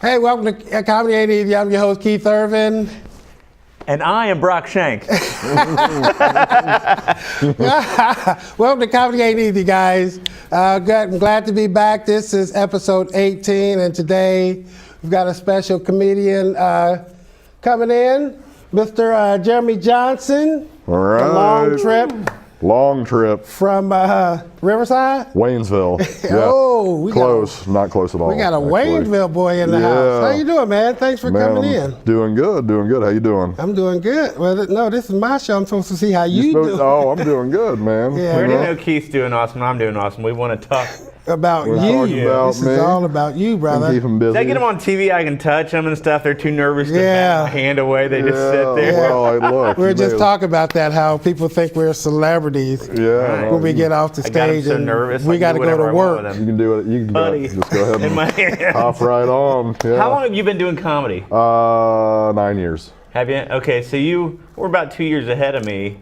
Hey, welcome to Comedy Aint Eazy. I'm your host, Keith Irvin. And I am Brock Shank. Welcome to Comedy Aint Eazy, guys. I'm glad to be back. This is episode 18, and today we've got a special comedian coming in, Mr. Jeremy Johnson. All right. A long trip From Riverside? Waynesville. Yeah. Oh, Not close at all. We got a actually. Waynesville boy in the house. How you doing, man? Thanks for coming in. Doing good. How you doing? I'm doing good. Well, no, this is my show. I'm supposed to see how you do. Oh, I'm doing good, man. Yeah. We already know Keith's doing awesome, I'm doing awesome. We want to talk. About We're you. talking about This me. is all about you, brother. Keep them busy. If I get them on TV, I can touch them and stuff. They're too nervous to Yeah. back my hand away. They just sit there. Well, look. We were you just may- talking about that, how people think we're celebrities Yeah. when we get off the I got 'em stage so and nervous. we I got can to do go whatever to I want with work. them. You can do it. You can Buddy. just go ahead In my and hand. hop right on. Yeah. How long have you been doing comedy? 9 years. Have you? Okay, so you were about 2 years ahead of me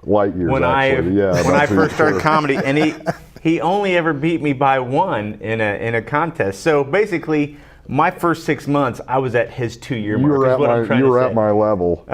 Light years, when actually. I Yeah. first started comedy, and he only ever beat me by one in a contest. So basically, my first 6 months, I was at his 2 year You mark. were is at what I'm my. trying You to were say. at my level.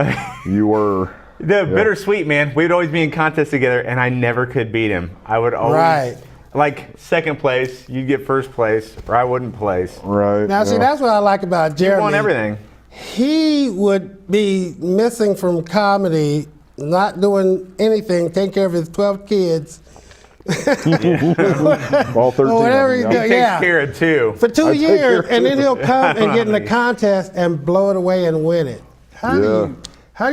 You were. The bittersweet, man. We'd always be in contests together, and I never could beat him. I would always, Right. like second place, you'd get first place, or I wouldn't place. Right. Now, see, yeah. that's what I like about You Jeremy. won everything. He would be missing from comedy, not doing anything, taking care of his 12 kids. All 13. Or whatever of he them, do- yeah. He takes Yeah. care of two. For 2 I take years, care and then too. he'll come and get in the contest and blow it away and win it. How do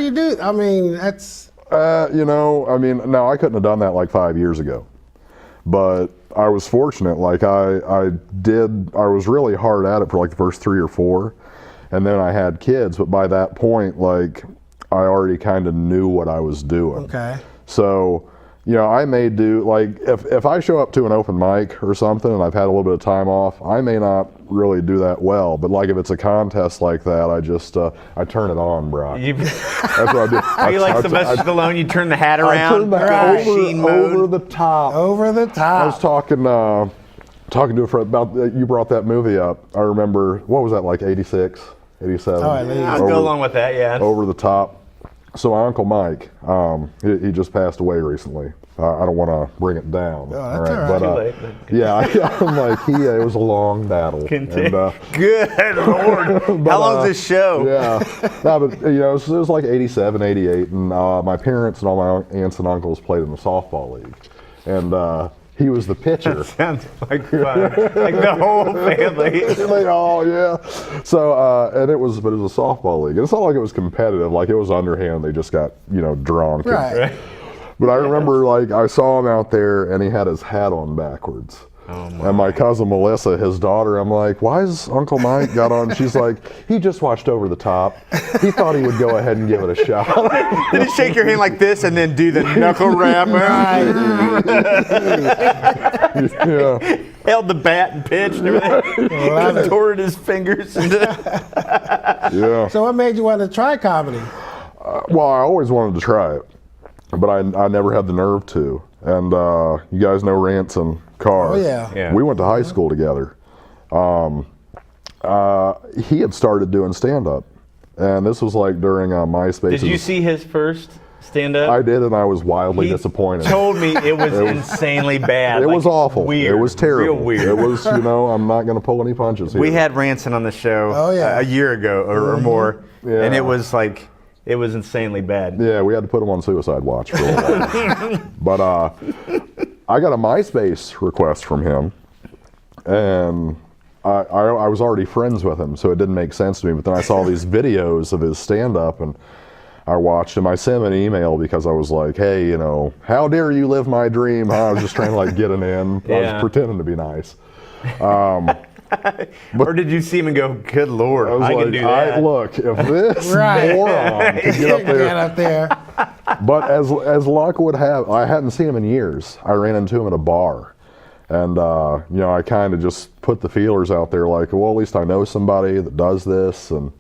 you do it? I mean, that's... Now I couldn't have done that like 5 years ago, but I was fortunate. Like I was really hard at it for like the first 3 or 4, and then I had kids. But by that point, like I already kind of knew what I was doing. Okay. So, I may do like if I show up to an open mic or something and I've had a little bit of time off, I may not really do that well. But like if it's a contest like that, I just I turn it on, Brock. That's what I do. Are you like Sylvester Stallone? You turn the hat I around. turned that machine mode. over the top. Over the top. I was talking to a friend about you brought that movie up. I remember, what was that, like 86, 87? Oh, at least. I'll go along with that. Yeah. Over the top. So my Uncle Mike, he just passed away recently. I don't want to bring it down. that's all right. Too late. I'm like, it was a long battle. Continue. And, Good Lord. How long's this show? Yeah. No, but it was like 87, 88, and my parents and all my aunts and uncles played in the softball league. And he was the pitcher. Sounds like fun. Like the whole family. Oh yeah. So but it was a softball league. And it's not like it was competitive. Like it was underhand. They just got drunk. Right. But I remember like I saw him out there and he had his hat on backwards. Oh my. And my cousin Melissa, his daughter, I'm like, why is Uncle Mike got on? She's like, he just watched Over the Top. He thought he would go ahead and give it a shot. Did he shake your hand like this and then do the knuckle rap? Yeah. Held the bat and pitched and everything. Contorted his fingers. Yeah. So what made you want to try comedy? Well, I always wanted to try it, but I never had the nerve to. And you guys know Ranson Carr. Oh, yeah. Yeah. We went to high school together. He had started doing stand-up, and this was like during MySpace. Did you see his first stand-up? I did, and I was wildly disappointed. He told me it was insanely bad. It was awful. Weird. It was terrible. Real weird. It was, I'm not going to pull any punches here. We had Ranson on the show Oh, yeah. a year ago or more, Yeah. and it was like, it was insanely bad. Yeah, we had to put him on suicide watch for a while. But I got a MySpace request from him, and I was already friends with him, so it didn't make sense to me. But then I saw these videos of his stand-up, and I watched him. I sent him an email because I was like, hey, how dare you live my dream? I was just trying to like get an in. I Yeah. was pretending to be nice. Or did you see him and go, good Lord, I was can do that? look, if this Right. moron could get up there. Get up there. But as luck would have, I hadn't seen him in years. I ran into him at a bar. And, I kind of just put the feelers out there like, well, at least I know somebody that does this. And,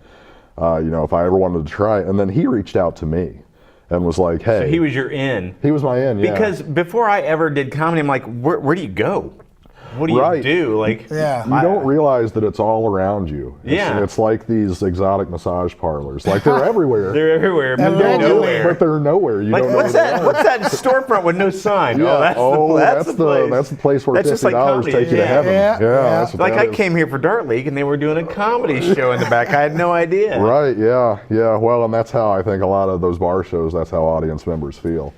if I ever wanted to try it. And then he reached out to me and was like, hey. So he was your in. He was my in, yeah. Because before I ever did comedy, I'm like, where do you go? what do you Right. do? Like, Yeah. You don't realize that it's all around you. Yeah. It's like these exotic massage parlors. Like they're everywhere. they're everywhere, but And they're then nowhere. But they're nowhere. You Like, don't know what's where that? they are. What's that storefront with no sign? Yeah. That's the place. That's the place where That's just like $50 comedy. take you to heaven. Yeah. That's what Like that I is. came here for Dart League and they were doing a comedy show in the back. I had no idea. Right, yeah. Well, and that's how I think a lot of those bar shows, that's how audience members feel.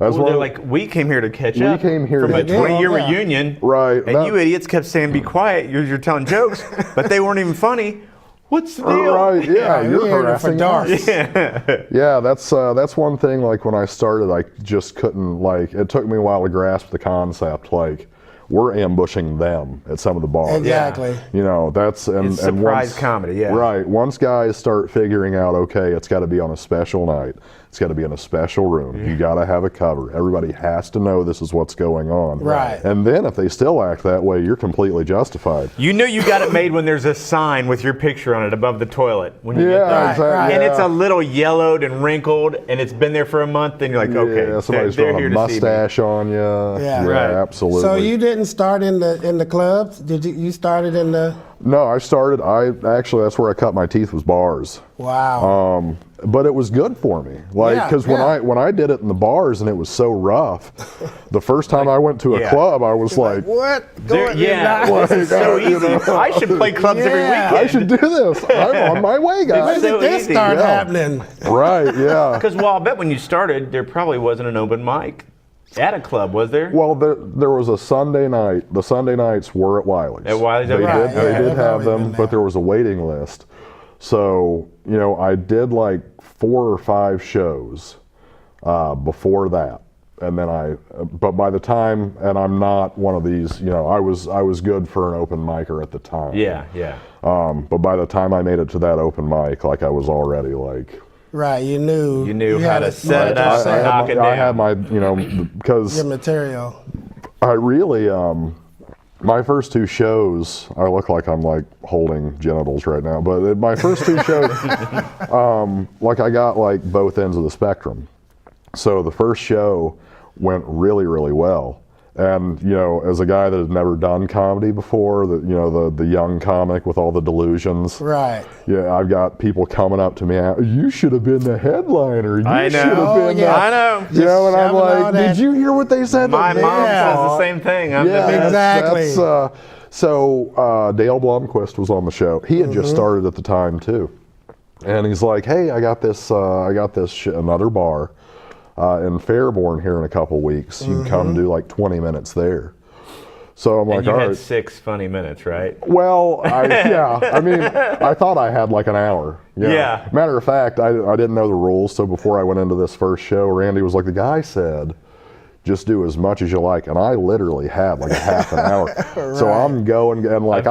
That's Well, one they're of- like, we came here to catch We up. came here from to a catch up. 20-year Yeah. reunion. Right, And that- you idiots kept saying, be quiet. You're telling jokes, but they weren't even funny. What's the deal? Right, yeah, Yeah, you're we here for harassing darts. us. Yeah, that's one thing. Like when I started, I just couldn't. Like it took me a while to grasp the concept. Like we're ambushing them at some of the bars. Exactly. You know, that's and It's and surprise once, comedy, yeah. Right. Once guys start figuring out, okay, it's got to be on a special night. It's got to be in a special room. You got to have a cover. Everybody has to know this is what's going on. Right. And then if they still act that way, you're completely justified. You know you got it made when there's a sign with your picture on it above the toilet. When you Yeah, get there. exactly. And it's yeah. a little yellowed and wrinkled, and it's been there for a month, and you're like, okay, Yeah, somebody's they're throwing here a to see me. mustache on you. Yeah. Right. Absolutely. So you didn't start in the clubs? Did you started in the? No, I started. That's where I cut my teeth was bars. Wow. But it was good for me, like Yeah, because yeah. when I did it in the bars and it was so rough, the first time I went to a Yeah. club, I was like, what? Yeah, Going- this is so you easy. know. I should play clubs every Yeah. weekend. I should do this. I'm on my way, When guys. so did this easy, start yeah. happening? Right? Yeah. Because, well, I bet when you started, there probably wasn't an open mic at a club, was there? Well, there was a Sunday night. The Sunday nights were at Wiley's. At Wiley's, they okay. did. Right, yeah, They they've did have always been them, there. but there was a waiting list. So I did like 4 or 5 shows before that, and then but by the time, and I'm not one of these. I was good for an open micer at the time. Yeah. But by the time I made it to that open mic, like I was already like. Right. You knew. You knew had how to a- set it you up had and knock it I down. had my, because your material. I really, my first 2 shows, I look like I'm like holding genitals right now, but my first 2 shows, like I got like both ends of the spectrum. So the first show went really, really well. And, as a guy that had never done comedy before, the young comic with all the delusions. Right. Yeah, I've got people coming up to me, you should have been the headliner. You I know. should have Oh, been yeah. the-" I know. And I'm shoving all like, that- did you hear what they said? My to me?" mom Yeah. says the same thing. I'm Yeah, the Exactly. So Dale Blomquist was on the show. He had just started at the time too, and he's like, "Hey, I got this another bar in Fairborn here in a couple weeks. You can come do like 20 minutes there." So I'm And like, you "All had right." 6 funny minutes, right? Well, I mean, I thought I had like an hour. Yeah. Matter of fact, I didn't know the rules, so before I went into this first show, Randy was like, the guy said, just do as much as you like, and I literally had like a half an hour. So I'm going and like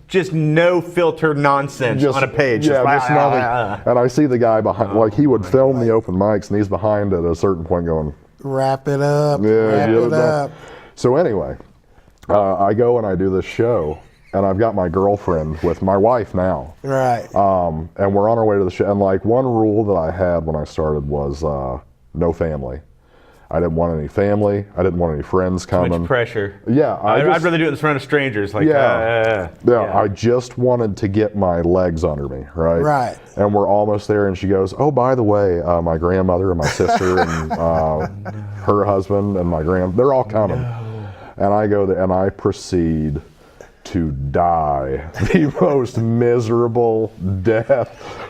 Just no filtered nonsense on a page. Yeah, Just just nothing. And I see the guy behind, like he would film the open mics, and he's behind at a certain point going, Wrap it up. yeah, Wrap get it it done. up. So anyway, I go and I do this show, and I've got my girlfriend with my wife now. Right. And we're on our way to the show. And like one rule that I had when I started was no family. I didn't want any family. I didn't want any friends coming. much pressure. Yeah, I'd rather do it in front of strangers. Like, Yeah, I just wanted to get my legs under me, right? Right. And we're almost there, and she goes, "Oh, by the way, my grandmother and my sister and her husband and they're all coming." And I go there, and I proceed to die the most miserable death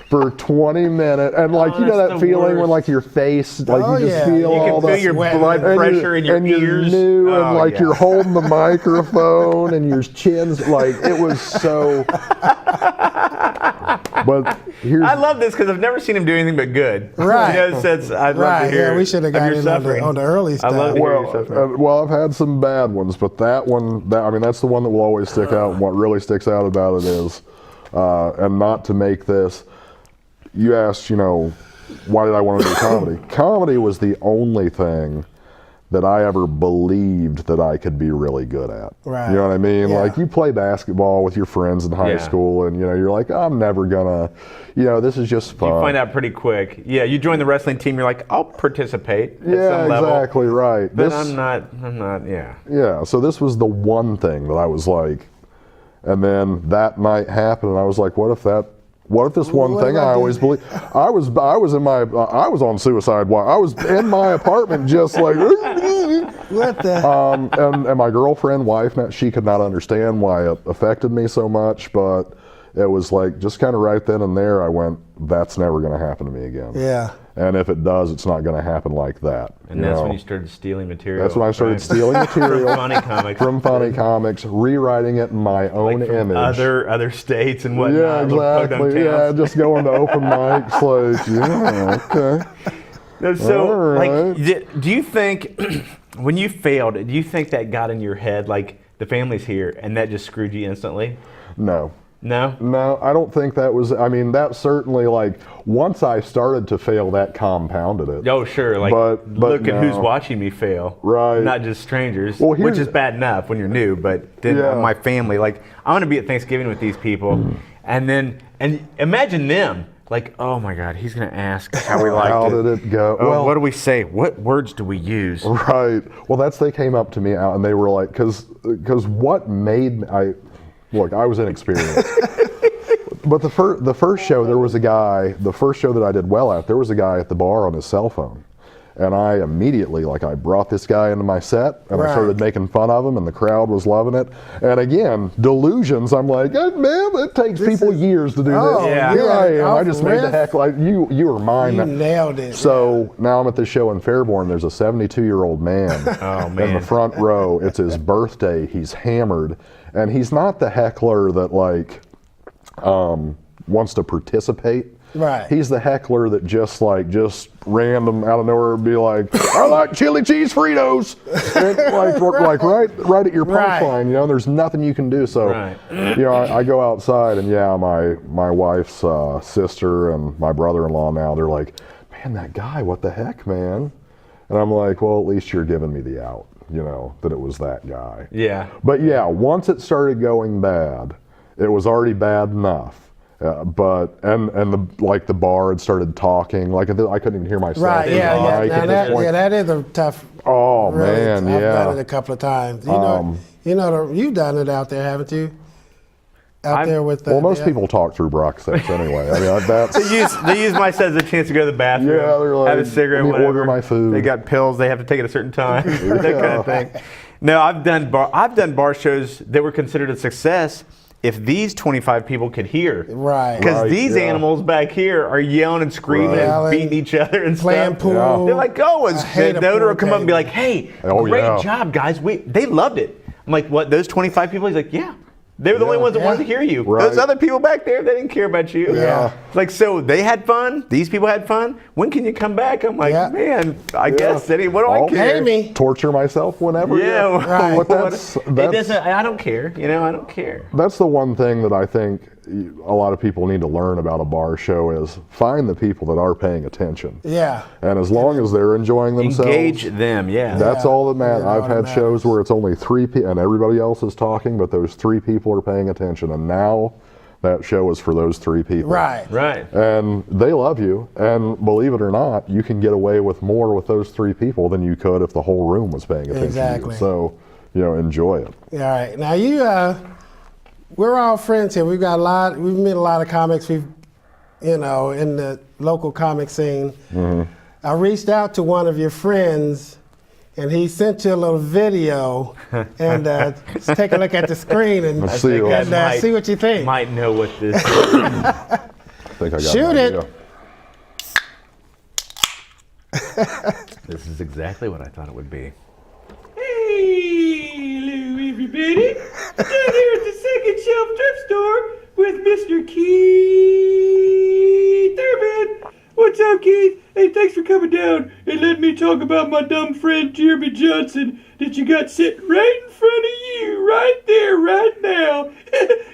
for 20 minutes. And like, you know that's that the feeling when worst. like your face, like Oh, you just yeah. feel You You all can the feel your sweat. blood and pressure in your and ears. You're new, and Oh, like yeah. you're holding the microphone and your chin's like, it was so. But here's I love this because I've never seen him do anything but good. Right. You know, since I'd love Right, to hear yeah, we should have of got your in on suffering. on the early I stuff. love to hear your suffering. well, I've had some bad ones, but that one, I mean, that's the one that will always stick out. And what really sticks out about it is, and not to make this, you asked, why did I want to do comedy? Comedy was the only thing that I ever believed that I could be really good at. Right. You know what I mean? Yeah. Like, you play basketball with your friends in high Yeah. school, and you're like, I'm never gonna, this is just fun. You find out pretty quick. Yeah, you join the wrestling team, you're like, I'll participate at Yeah, some level. exactly right. But I'm not, yeah. Yeah, so this was the one thing that I was like, and then that night happened, and I was like, what if this one What thing if I I did- always believe? I was on suicide watch. I was in my apartment just like, What the? and my girlfriend, wife, she could not understand why it affected me so much, but it was like just kind of right then and there I went, that's never going to happen to me again. Yeah. And if it does, it's not going to happen like that. And that's when you started stealing material. That's when I started right? stealing material From Funny Comics. from Funny Comics, rewriting it in my own Like from image. other states and whatnot. Yeah, little podunk exactly. Yeah, towns. just going to open mics, like, yeah, okay. No, so, All right. like, do you think when you failed, do you think that got in your head, like the family's here, and that just screwed you instantly? No. No. No, I don't think that was, that certainly, like, once I started to fail, that compounded it. Oh, sure. Like, But look at who's no. watching me fail. Right. Not just strangers, Well, which here's- is bad enough when you're new. But then Yeah. my family, like, I'm going to be at Thanksgiving with these people. And imagine them. Like, oh my God, he's going to ask how we liked How it. did it go? Oh, what do we say? What words do we use? Right. Well, they came up to me out and they were like, because what made me, look, I was inexperienced. But the first show, there was a guy, the first show that I did well at, there was a guy at the bar on his cell phone. And I immediately, I brought this guy into my set, and Right. I started making fun of him, and the crowd was loving it. And again, delusions, I'm like, man, it takes people years to do Oh, this. yeah. Here I am, I Off just made the riff. heck, like, you were mine. You nailed it. So now I'm at this show in Fairborn. There's a 72-year-old man Oh, in man. the front row. It's his birthday. He's hammered, and he's not the heckler that wants to participate. Right. He's the heckler that just random out of nowhere would be like, I like chili cheese Fritos, and right at your Right. punchline. There's nothing you can do. So, Right. I go outside, and my wife's sister and my brother-in-law now, they're like, man, that guy, what the heck, man? And I'm like, well, at least you're giving me the out, that it was that guy. Yeah. But yeah, once it started going bad, it was already bad enough. The bar had started talking. I couldn't even hear myself. Right, in the yeah. mic at Now this point. that is a tough. Oh really, man, I've yeah. done it a couple of times. You've done it out there, haven't you? Out there with the. Well, most people talk through Brock sex anyway. That's They use my set as a chance to go to the bathroom, Yeah, they're like, have a cigarette, "Let me whatever. order my food." They got pills they have to take at a certain time, that kind of thing. No, I've done bar shows that were considered a success if these 25 people could hear. Right. Because Right, these yeah. animals back here are yelling and screaming Right. and beating each other and Playing stuff. pool. They're like, oh, I hate a the owner will pool come up and be table. like, hey, Oh, great yeah. job, guys. They loved it. I'm like, what, those 25 people? He's like, yeah. They were the only ones that wanted to hear you. Right. Those other people back there, they didn't care about you. Yeah. Like, so they had fun. These people had fun. When can you come back? I'm like, Yeah. man, I guess. What do I I'll care? Pay me. torture myself whenever. Yeah. Right. But that's It doesn't, I don't care. I don't care. that's the one thing that I think a lot of people need to learn about a bar show is find the people that are paying attention. Yeah. And as long as they're enjoying themselves, Engage them, yeah. that's Yeah. all that matters. Yeah, I've all had that shows matters. where it's only 3 people and everybody else is talking, but those 3 people are paying attention. And now that show is for those 3 people. Right. Right. And they love you. And believe it or not, you can get away with more with those 3 people than you could if the whole room was paying attention Exactly. to you. So, enjoy it. All right. Now we're all friends here. We've met a lot of comics. We've, in the local comic scene. Mm-hmm. I reached out to one of your friends, and he sent you a little video. And just take a look at the screen and Let's see what- see what you think. Might know what this is. I think I got Shoot an it. idea. This is exactly what I thought it would be. Hey, hello everybody. Down here at the Second Shelf Thrift Store with Mr. Keith Irvin. What's up, Keith? Hey, thanks for coming down and letting me talk about my dumb friend Jeremy Johnson that you got sitting right in front of you, right there, right now.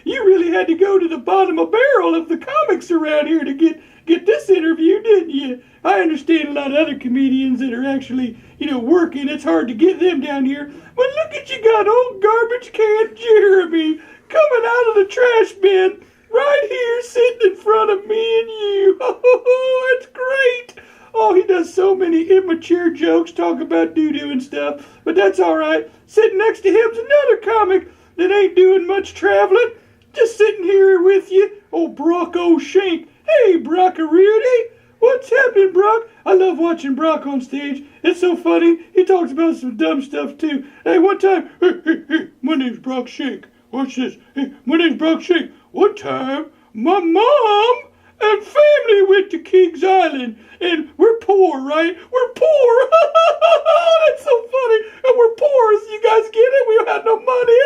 You really had to go to the bottom of barrel of the comics around here to get get this interview, didn't you? I understand a lot of other comedians that are actually, working. It's hard to get them down here. But look at you got old garbage can Jeremy coming out of the trash bin right here sitting in front of me and you. Oh, it's great. Oh, he does so many immature jokes, talk about doo-doo and stuff, but that's all right. Sitting next to him's another comic that ain't doing much traveling, just sitting here with you, old Brock O'Shank. Hey, Brock-a-Rudy. What's happening, Brock? I love watching Brock on stage. It's so funny. He talks about some dumb stuff, too. Hey, one time, hey, my name's Brock Shank. Watch this. Hey, my name's Brock Shank. One time, my mom and family went to Kings Island, and we're poor, right? We're poor. That's so funny. And we're poor. So you guys get it? We don't have no money.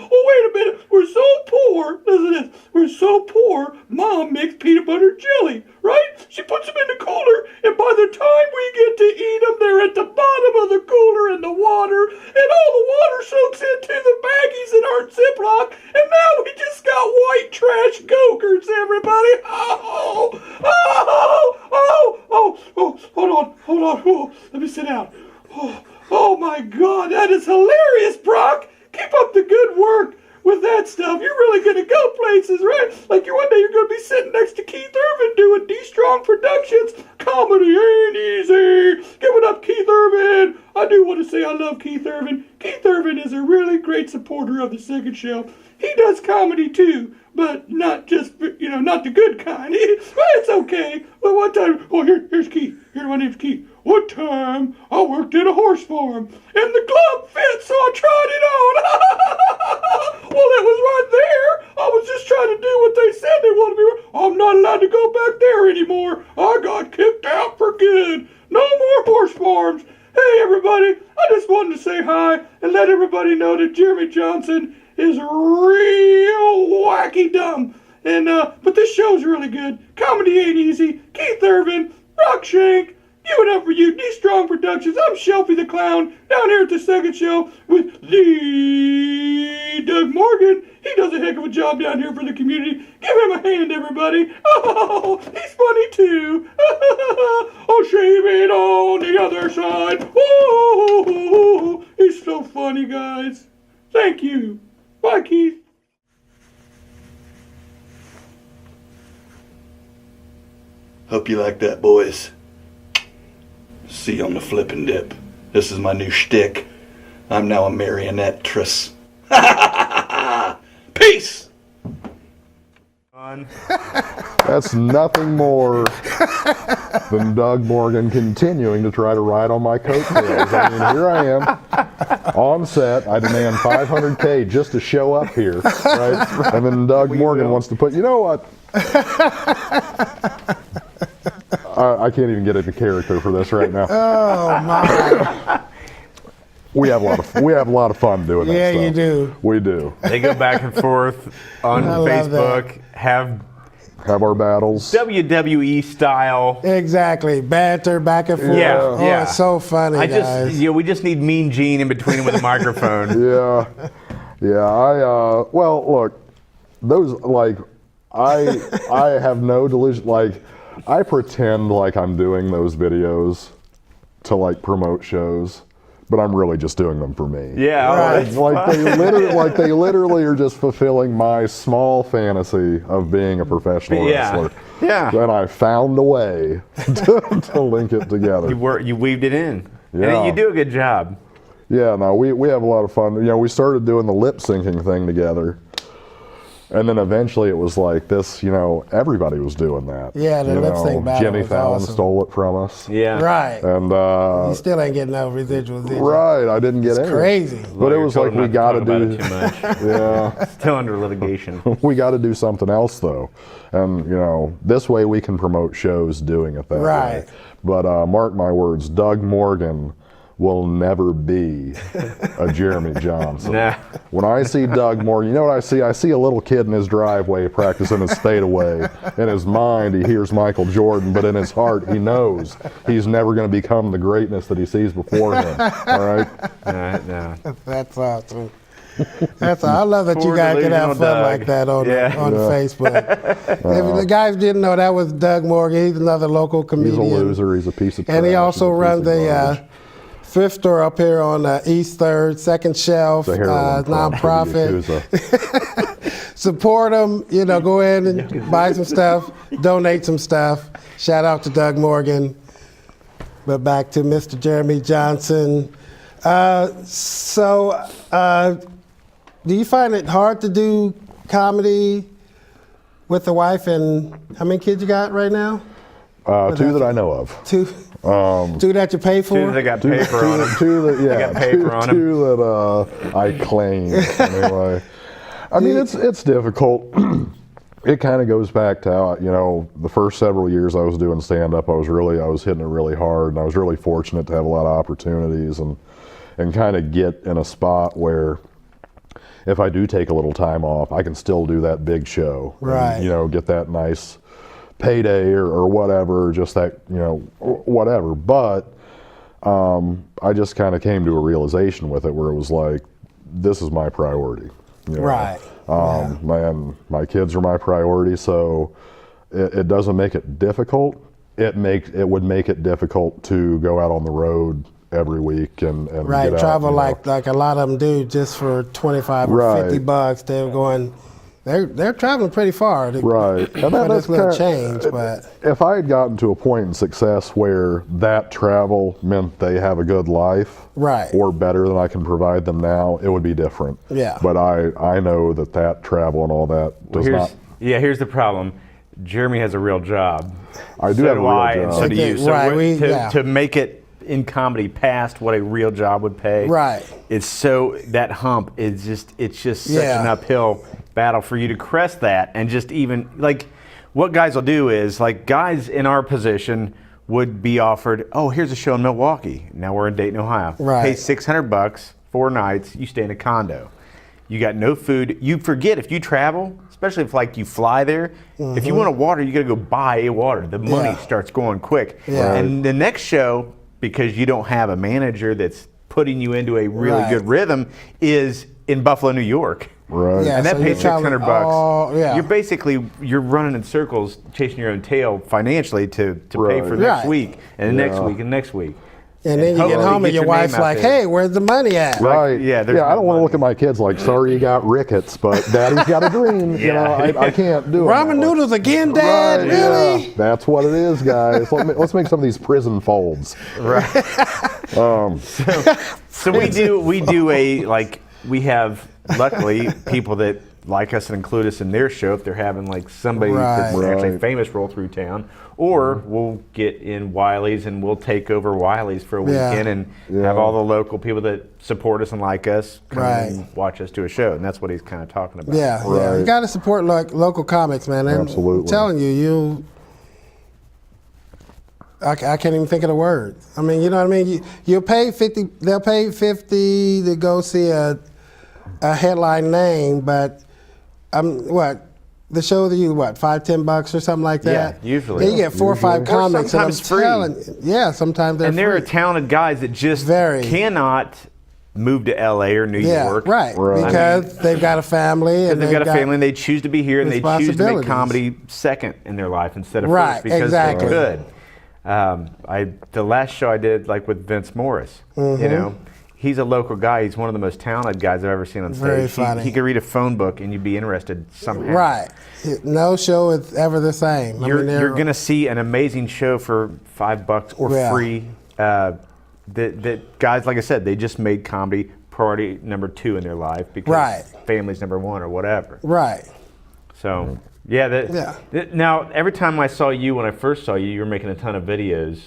Well, wait a minute. We're so poor. Listen to this. We're so poor. Mom makes peanut butter jelly, right? She puts them in the cooler, and by the time we get to eat them, they're at the bottom of the cooler in the water, and all the water soaks into the baggies that aren't Ziploc, and now we just got white trash Go-Gurts, everybody. Hold on. Oh, let me sit down. Oh my God, that is hilarious, Brock. Keep up the good work with that stuff. You're really going to go places, right? Like one day you're going to be sitting next to Keith Irvin doing Dstrong Productions. Comedy ain't easy. Give it up, Keith Irvin. I do want to say I love Keith Irvin. Keith Irvin is a really great supporter of The Second Show. He does comedy too, but not just, not the good kind. It's okay. But one time, here's Keith. My name's Keith. One time, I worked at a horse farm, and the glove fit, so I tried it on. Well, it was right there. I was just trying to do what they said they wanted me to. I'm not allowed to go back there anymore. I got kicked out for good. No more horse farms. Hey, everybody. I just wanted to say hi and let everybody know that Jeremy Johnson is real wacky dumb. And but this show's really good. Comedy Ain't Easy. Keith Irvin, Brock Shank, give it up for you, Dstrong Productions. I'm Shelby the Clown, down here at The Second Show with the Doug Morgan. He does a heck of a job down here for the community. Give him a hand, everybody. Oh, he's funny too. Oh, shave it on the other side. Oh, he's so funny, guys. Thank you. Bye, Keith. Hope you like that, boys. See you on the flip and dip. This is my new shtick. I'm now a marionettress. Peace! That's nothing more than Doug Morgan continuing to try to ride on my coattails. I mean, here I am on set. I demand $500K just to show up here, right? And then Doug Morgan wants to put, you know what? I can't even get into character for this right now. Oh my! We have a lot of fun doing that Yeah, stuff. you do. We do. They go back and forth on I love Facebook, have Have our battles. WWE style. Exactly, banter back and forth. Yeah, Oh, yeah. it's so funny, guys. We just need Mean Gene in between with a microphone. Yeah, yeah. Well, look, those I have no delusion. Like, I pretend like I'm doing those videos to promote shows, but I'm really just doing them for me. Yeah, Right. They literally are just fulfilling my small fantasy of being a professional wrestler. Yeah. Then I found a way to link it together. You weaved it in. Yeah. And you do a good job. Yeah, no, we have a lot of fun. You know, we started doing the lip syncing thing together. And then eventually it was like this, everybody was doing that. Yeah, the lip sync battle Jimmy was Fallon awesome. stole it from us. Yeah. Right. And You still ain't getting no residuals, did you? right, I didn't get any. Crazy. But it You're was told like we not got to to talk do about it too much. yeah. Still under litigation. We got to do something else though. And this way we can promote shows doing it that Right. way. But mark my words, Doug Morgan will never be a Jeremy Johnson. Nah. When I see Doug Morgan, you know what I see? I see a little kid in his driveway practicing his fadeaway. In his mind, he hears Michael Jordan, but in his heart, he knows he's never going to become the greatness that he sees before him. All right? No. That's awesome. I love that you Poor guys can have delusional fun Doug. like that on Yeah. Facebook. If the guys didn't know, that was Doug Morgan. He's another local He's comedian. a loser. He's a piece of trash. And he also He's a piece runs of the garbage. thrift store up here on East 3rd, Second Shelf, It's a heroin nonprofit. Yakuza. Support him, go in and buy some stuff, donate some stuff. Shout out to Doug Morgan. But back to Mr. Jeremy Johnson. Do you find it hard to do comedy with the wife? And how many kids you got right now? 2 that I know of. Two. Two that you pay for? Dude, they got paper on them. Two that, yeah, got paper on 'em. two that I claim anyway. I mean, it's difficult. It kind of goes back to how, the first several years I was doing stand-up, I was hitting it really hard, and I was really fortunate to have a lot of opportunities and kind of get in a spot where if I do take a little time off, I can still do that big show. Right. And, get that nice payday or whatever, just that, whatever. But I just kind of came to a realization with it where it was like, this is my priority. Right. My kids are my priority, so it doesn't make it difficult. It would make it difficult to go out on the road every week and Right, get travel out, like a lot of them do just for 25 or Right. $50. They're traveling pretty far. Right. For this little change, but if I had gotten to a point in success where that travel meant they have a good life, Right. or better than I can provide them now, it would be different. Yeah. But I know that travel and all that does not. Here's the problem. Jeremy has a real job. I do So have a do real I, job. and so do you. So Right, to make it in comedy past what a real job would pay, Right. it's so that hump is it's just such Yeah. an uphill battle for you to crest that, and just even like what guys will do is like guys in our position would be offered, oh, here's a show in Milwaukee. Now we're in Dayton, Ohio. Right. Pay $600, 4 nights. You stay in a condo. You got no food. You forget if you travel, especially if like you fly there. If you want a water, you got to go buy a water. The money Yeah. starts going quick. Yeah. And the next show, because you don't have a manager that's putting you into a really Right. good rhythm, is in Buffalo, New York. Right. Yeah. And that so you're pays $600. traveling yeah. You're running in circles, chasing your own tail financially to pay Right. for next Right. week and the next Yeah. week and next week. And then you get hopefully home and get your your name wife's out like, there. hey, where's the money at? Right. yeah, there's I no don't want to money. look at my kids like, sorry you got rickets, but daddy's got a dream. Yeah. I can't do it. Ramen noodles again, Dad? Right, Really? yeah. That's what it is, guys. Let's make some of these prison folds. Right. So we have luckily people that like us and include us in their show if they're having like somebody that's Right. actually Right. famous roll through town, or we'll get in Wiley's and we'll take over Wiley's for a Yeah. weekend and have all the local people that support us and like us come Right. and watch us do a show, and that's what he's kind of talking about. Yeah, yeah. You Right. got to support local comics, man. And Absolutely. I'm telling you, I can't even think of the word. I mean, you know what I mean? You'll pay 50, they'll pay 50 to go see a headline name, but the show that you, $5-10 or something like that? Yeah, usually. Then you get 4 or 5 Or comics. sometimes and free. I'm telling you, yeah, sometimes they're And there are free. talented guys that just Very. cannot move to LA or New Yeah, York. right. Right. Because they've got a family. And They've got a family and they choose to be here and they choose to make responsibilities. comedy second in their life instead of Right, first because exactly. they could. The last show I did like with Vince Morris, Mm-hmm. he's a local guy. He's one of the most talented guys I've ever seen on stage. Very funny. He could read a phone book and you'd be interested somehow. Right. No show is ever the same. You're they're- going to see an amazing show for $5 or Yeah. free. That guys, like I said, they just made comedy priority number 2 in their life because Right. family's number 1 or whatever. Right. So, now, every time I saw you, when I first saw you, you were making a ton of videos.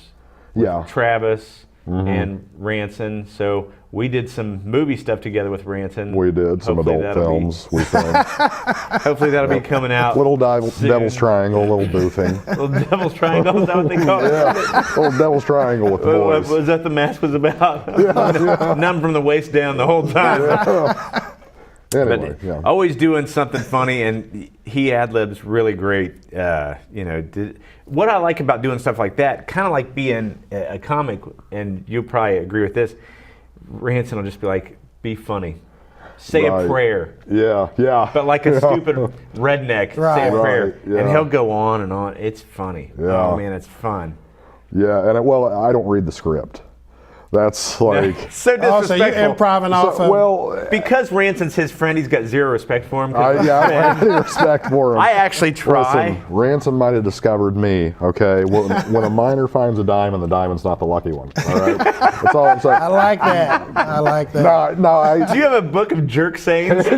Yeah. Travis and Ranson. So we did some movie stuff together with Ranson. We did some Hopefully adult that'll films. We filmed Hopefully that'll be coming out. little soon. devil's triangle, little boofing. Little Devil's Triangle, is that what they call it? Yeah, little devil's triangle with the What boys. was that the mask was about? Numb from the waist down the whole time. Anyway, But yeah. always doing something funny, and he ad-libs really great. What I like about doing stuff like that, kind of like being a comic, and you'll probably agree with this, Ranson will just be like, be funny. say Right. a prayer. Yeah, yeah. But like a stupid redneck, say Right. a prayer. Right, yeah. And he'll go on and on. It's funny. Yeah. Oh, man, it's fun. Yeah, and I don't read the script. That's like, So Oh, so you're disrespectful. improving off of. well, Because Ranson's his friend, he's got zero respect for him. 'cause I don't have any respect for him. I actually try. Listen, Ransom might have discovered me, okay? When a miner finds a diamond, the diamond's not the lucky one, all right? That's all I'm saying. I like that. I like that. No, Do you have a book of jerk sayings? just They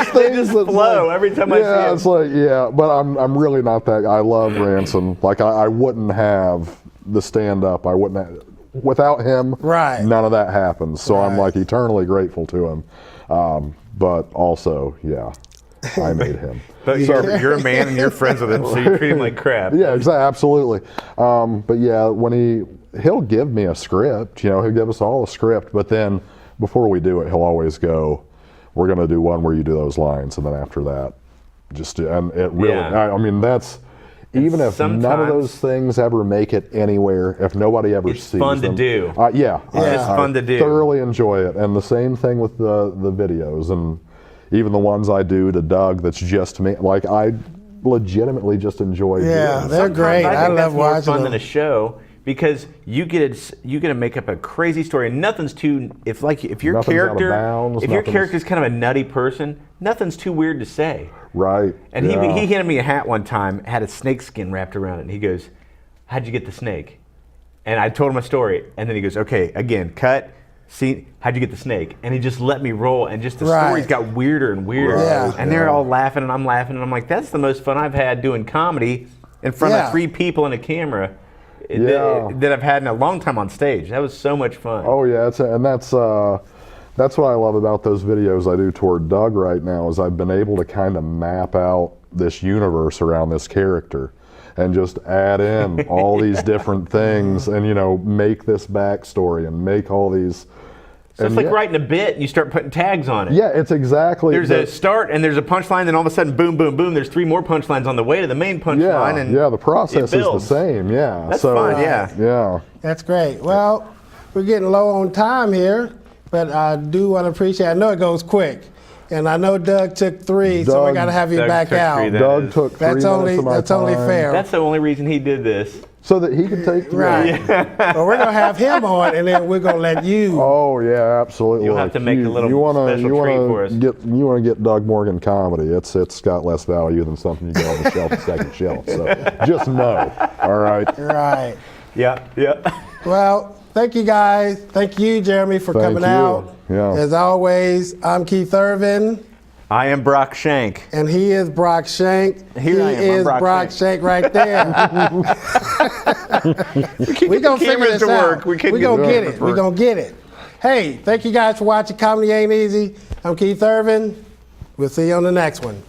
things just that's flow like- every time I yeah, see it's them. like, yeah, but I'm really not that. I love Ransom. Like, I wouldn't have the stand-up. I wouldn't have, without him, Right. none of that happens. So I'm Right. like eternally grateful to him. But also, yeah, I made him. But you're a man and you're friends with him, so you treat him like crap. Yeah, absolutely. But yeah, when he'll give me a script, he'll give us all a script, but then before we do it, he'll always go, "We're going to do one where you do those lines," and then after that, and it really, Yeah. I mean, that's, even if none of sometimes- those things ever make it anywhere, if nobody ever It's sees fun to them, do. yeah, It's fun to do. Thoroughly enjoy it, and the same thing with the videos, and even the ones I do to Doug. That's just me. Like, I legitimately just enjoy. Yeah, doing they're Sometimes great. I think love that's more watching fun them. than a show because you get to make up a crazy story and nothing's too if your Nothing's out of character bounds, if your nothing's- character's kind of a nutty person, nothing's too weird to say. Right. And yeah. he handed me a hat one time, had a snake skin wrapped around it, and he goes, "How'd you get the snake?" And I told him a story, and then he goes, "Okay, again, cut. See, how'd you get the snake?" And he just let me roll, and just the Right. stories got weirder and weirder. Yeah. And they're all laughing, and I'm laughing, and I'm like, "That's the most fun I've had doing comedy in front Yeah. of 3 people and a camera Yeah. that I've had in a long time on stage. That was so much fun." Oh yeah, that's what I love about those videos I do toward Doug right now is I've been able to kind of map out this universe around this character and just add in all these different things and make this backstory and make all these. So it's and like yeah, writing a bit, and you start putting tags on it. Yeah, it's exactly. There's a start and there's a punchline, then all of a sudden, boom, boom, boom. There's 3 more punchlines on the way to the main punchline. And the process is the builds. same. Yeah, That's so fun, yeah. yeah. That's great. Well, we're getting low on time here, but I do want to appreciate. I know it goes quick, and I know Doug took 3, so we Doug- got to have you Doug back took 3, out. that Doug is- took 3 That's minutes only of my that's only time fair. That's the only reason he did this. so that he can take 3. Right. Well, we're gonna have him on, and then we're gonna let you. Oh yeah, absolutely. You'll have to make a little wanna- special treat for us. You want to get Doug Morgan comedy. It's got less value than something you get on the shelf at second shelf. So just know. All right. Right. Yeah. Well, thank you guys. Thank you, Jeremy, for Thank coming you. out. Yeah. As always, I'm Keith Irvin, I am Brock Shank. and he is Brock Shank. Here I am, He I'm is Brock Brock Shank right there. We're gonna figure cameras this to out. work. We couldn't We're get gonna the get cameras it. to We're work. gonna get it. Hey, thank you guys for watching Comedy Ain't Easy. I'm Keith Irvin. We'll see you on the next one.